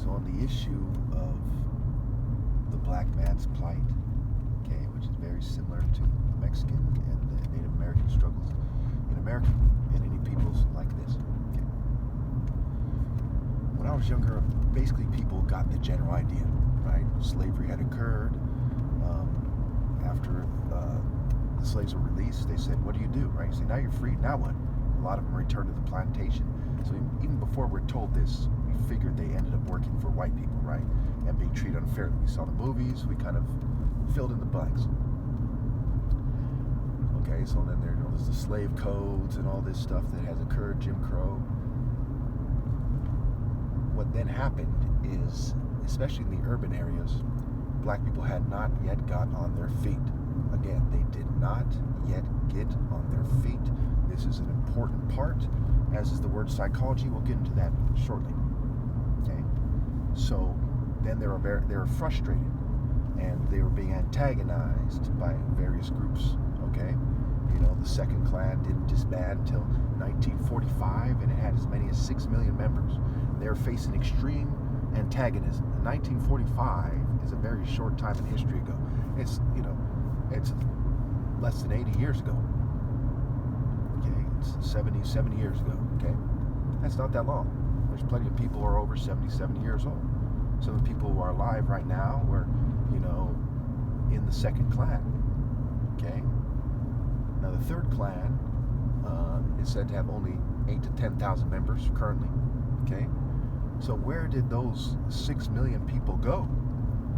So on the issue of the black man's plight, okay, which is very similar to the Mexican and the Native American struggles in America and any peoples like this. Okay. When I was younger, basically people got the general idea, right? Slavery had occurred. After the slaves were released, they said, what do you do, right? You say, now you're free, now what? A lot of them returned to the plantation. So even before we're told this, we figured they ended up working for white people, right? And being treated unfairly. We saw the movies, we kind of filled in the blanks. Okay, so then there's the slave codes and all this stuff that has occurred, Jim Crow. What then happened is, especially in the urban areas, black people had not yet got on their feet. Again, they did not yet get on their feet. This is an important part, as is the word psychology. We'll get into that shortly. Okay, so then they were frustrated, and they were being antagonized by various groups. Okay, you know, the Second Klan didn't disband until 1945, and it had as many as 6 million members. They were facing extreme antagonism. 1945 is a very short time in history ago. It's less than 80 years ago. Okay, it's 70 years ago. Okay, that's not that long. There's plenty of people who are over 70 years old. Some of the people who are alive right now were, in the Second Klan. Okay, now the Third Klan is said to have only 8,000 to 10,000 members currently. Okay, so where did those 6 million people go?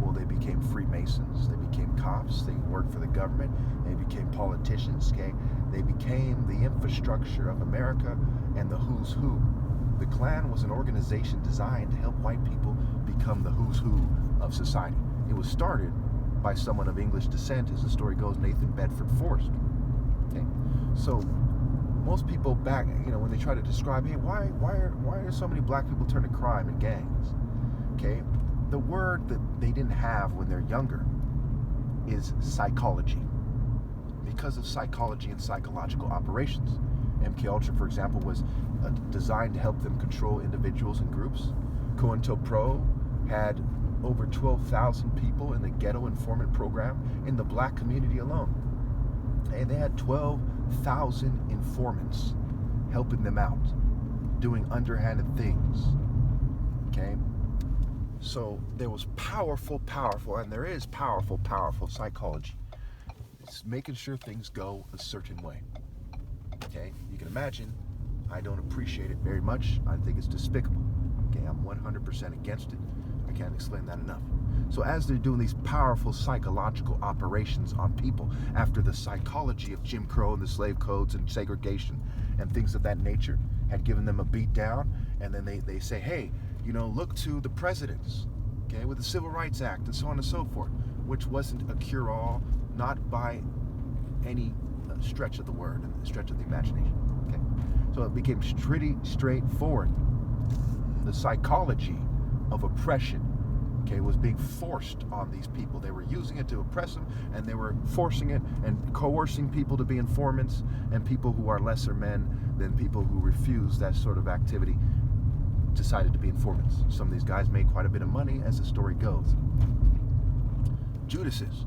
Well, they became Freemasons, they became cops, they worked for the government, they became politicians, okay? They became the infrastructure of America and the who's who. The Klan was an organization designed to help white people become the who's who of society. It was started by someone of English descent, as the story goes, Nathan Bedford Forrest. Okay? So most people back, when they try to describe, hey, why are so many black people turning to crime and gangs? Okay? The word that they didn't have when they're younger is psychology. Because of psychology and psychological operations. MKUltra, for example, was designed to help them control individuals and groups. COINTELPRO had over 12,000 people in the ghetto informant program in the black community alone. And they had 12,000 informants helping them out, doing underhanded things. Okay? So there was powerful, and there is powerful psychology. It's making sure things go a certain way. Okay? You can imagine, I don't appreciate it very much. I think it's despicable. Okay? I'm 100% against it. I can't explain that enough. So as they're doing these powerful psychological operations on people, after the psychology of Jim Crow and the slave codes and segregation and things of that nature had given them a beat down, and then they say, hey, look to the presidents, okay, with the Civil Rights Act and so on and so forth, which wasn't a cure-all, not by any stretch of the word and stretch of the imagination. Okay, so it became pretty straightforward. The psychology of oppression, okay, was being forced on these people. They were using it to oppress them, and they were forcing it and coercing people to be informants, and people who are lesser men than people who refuse that sort of activity decided to be informants. Some of these guys made quite a bit of money, as the story goes. Judases,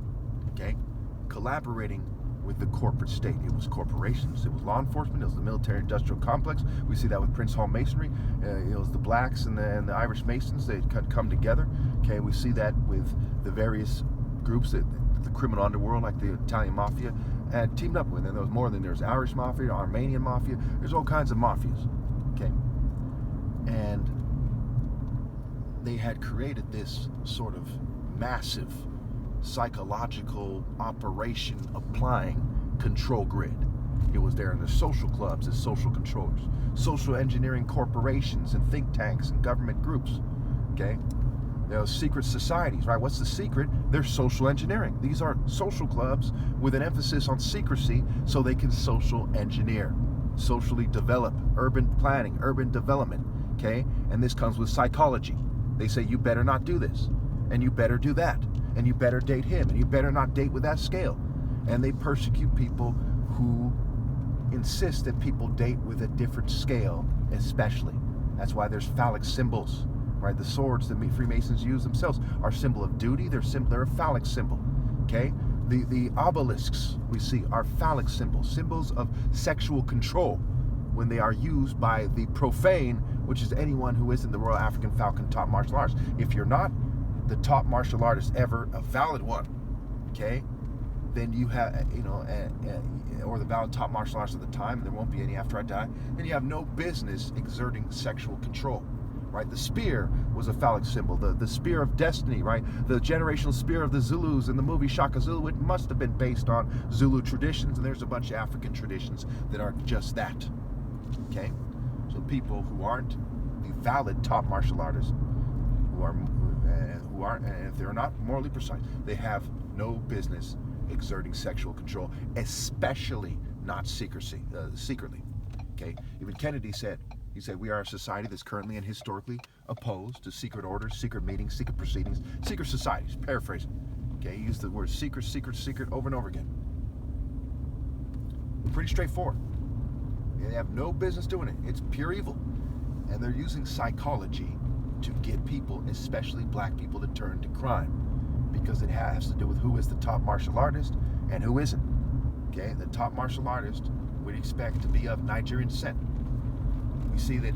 okay, collaborating with the corporate state. It was corporations, it was law enforcement, it was the military-industrial complex. We see that with Prince Hall Masonry. It was the blacks and the Irish Masons. They come together. Okay, we see that with the various groups that the criminal underworld, like the Italian Mafia, had teamed up with. And there was more than there's Irish Mafia, Armenian Mafia. There's all kinds of mafias. Okay. And they had created this sort of massive psychological operation applying control grid. It was there in the social clubs as social controllers, social engineering corporations and think tanks and government groups. Okay, there are secret societies, right? What's the secret? They're social engineering. These are social clubs with an emphasis on secrecy so they can social engineer, socially develop, urban planning, urban development. Okay, and this comes with psychology. They say you better not do this, and you better do that, and you better date him, and you better not date with that scale. And they persecute people who insist that people date with a different scale, especially. That's why there's phallic symbols right? The swords that Freemasons use themselves are a symbol of duty. They're a phallic symbol, okay? The obelisks we see are phallic symbols of sexual control when they are used by the profane, which is anyone who isn't the Royal African Falcon top martial artist. If you're not the top martial artist ever, a valid one, okay, then you have, or the valid top martial artist at the time, and there won't be any after I die, then you have no business exerting sexual control, right? The spear was a phallic symbol, the spear of destiny, right? The generational spear of the Zulus in the movie Shaka Zulu, it must have been based on Zulu traditions, and there's a bunch of African traditions that are just that, okay? So people who aren't the valid top martial artists, who aren't, and if they're not morally precise, they have no business exerting sexual control, especially not secretly. Okay, even Kennedy said, we are a society that's currently and historically opposed to secret orders, secret meetings, secret proceedings, secret societies. Paraphrasing. Okay, he used the word secret over and over again. Pretty straightforward. They have no business doing it. It's pure evil, and they're using psychology to get people, especially black people, to turn to crime, because it has to do with who is the top martial artist and who isn't. Okay, the top martial artist we'd expect to be of Nigerian descent. We see that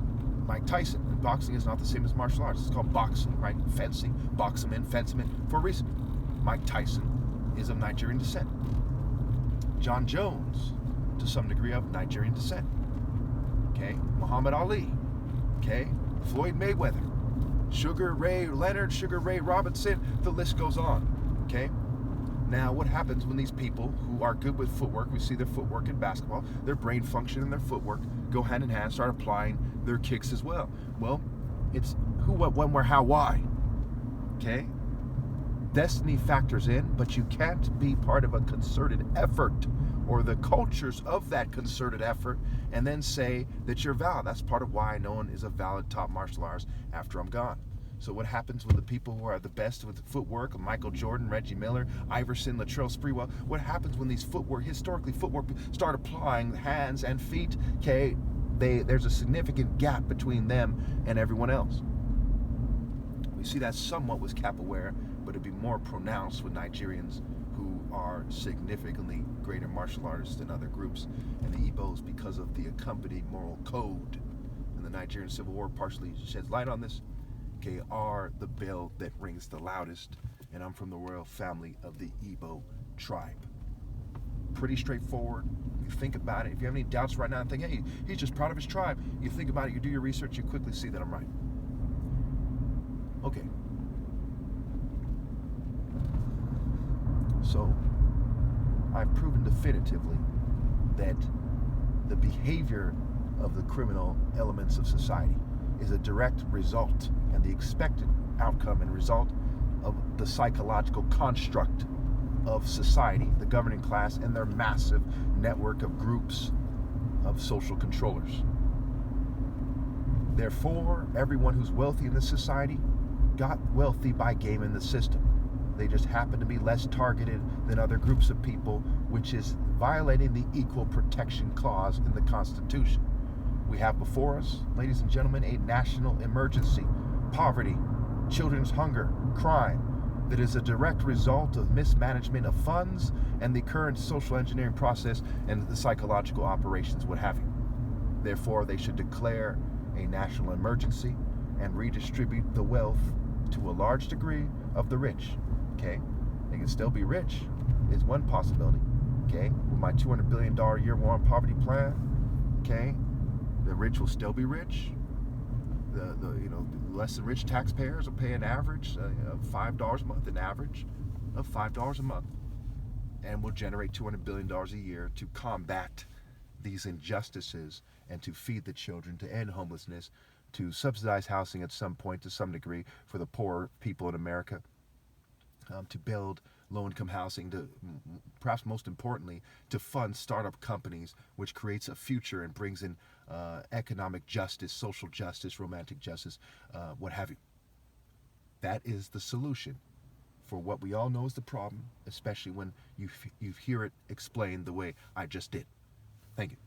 Mike Tyson, and boxing is not the same as martial arts. It's called boxing, right? Fencing, boxman, fenceman, for a reason. Mike Tyson is of Nigerian descent. John Jones, to some degree, of Nigerian descent. Okay, Muhammad Ali. Okay, Floyd Mayweather. Sugar Ray Leonard, Sugar Ray Robinson, the list goes on, okay? Now, what happens when these people who are good with footwork, we see their footwork in basketball, their brain function and their footwork go hand in hand, start applying their kicks as well. Well, it's who, what, when, where, how, why, okay? Destiny factors in, but you can't be part of a concerted effort or the cultures of that concerted effort and then say that you're valid. That's part of why no one is a valid top martial artist after I'm gone. So what happens with the people who are the best with footwork, Michael Jordan, Reggie Miller, Iverson, Latrell Sprewell? What happens when these historically footwork start applying hands and feet? Okay, there's a significant gap between them and everyone else. We see that somewhat with capoeira, but it'd be more pronounced with Nigerians who are significantly greater martial artists than other groups, and the Igbos, because of the accompanied moral code. And the Nigerian Civil War partially sheds light on this, okay, are the bell that rings the loudest, and I'm from the royal family of the Igbo tribe. Pretty straightforward. You think about it. If you have any doubts right now and think, hey, he's just proud of his tribe, you think about it, you do your research, you quickly see that I'm right. Okay. So, I've proven definitively that the behavior of the criminal elements of society is a direct result and the expected outcome and result of the psychological construct of society, the governing class, and their massive network of groups of social controllers. Therefore, everyone who's wealthy in this society got wealthy by gaming the system. They just happen to be less targeted than other groups of people, which is violating the Equal Protection Clause in the Constitution. We have before us, ladies and gentlemen, a national emergency, poverty, children's hunger, crime, that is a direct result of mismanagement of funds and the current social engineering process and the psychological operations, what have you. Therefore, they should declare a national emergency and redistribute the wealth to a large degree of the rich. Okay, they can still be rich is one possibility. Okay, with my $200 billion a year war on poverty plan, okay, the rich will still be rich. The less than rich taxpayers will pay an average of $5 a month, and will generate $200 billion a year to combat these injustices and to feed the children, to end homelessness, to subsidize housing at some point to some degree for the poor people in America, to build low-income housing, to perhaps most importantly, to fund startup companies, which creates a future and brings in economic justice, social justice, romantic justice, what have you. That is the solution for what we all know is the problem, especially when you hear it explained the way I just did. Thank you.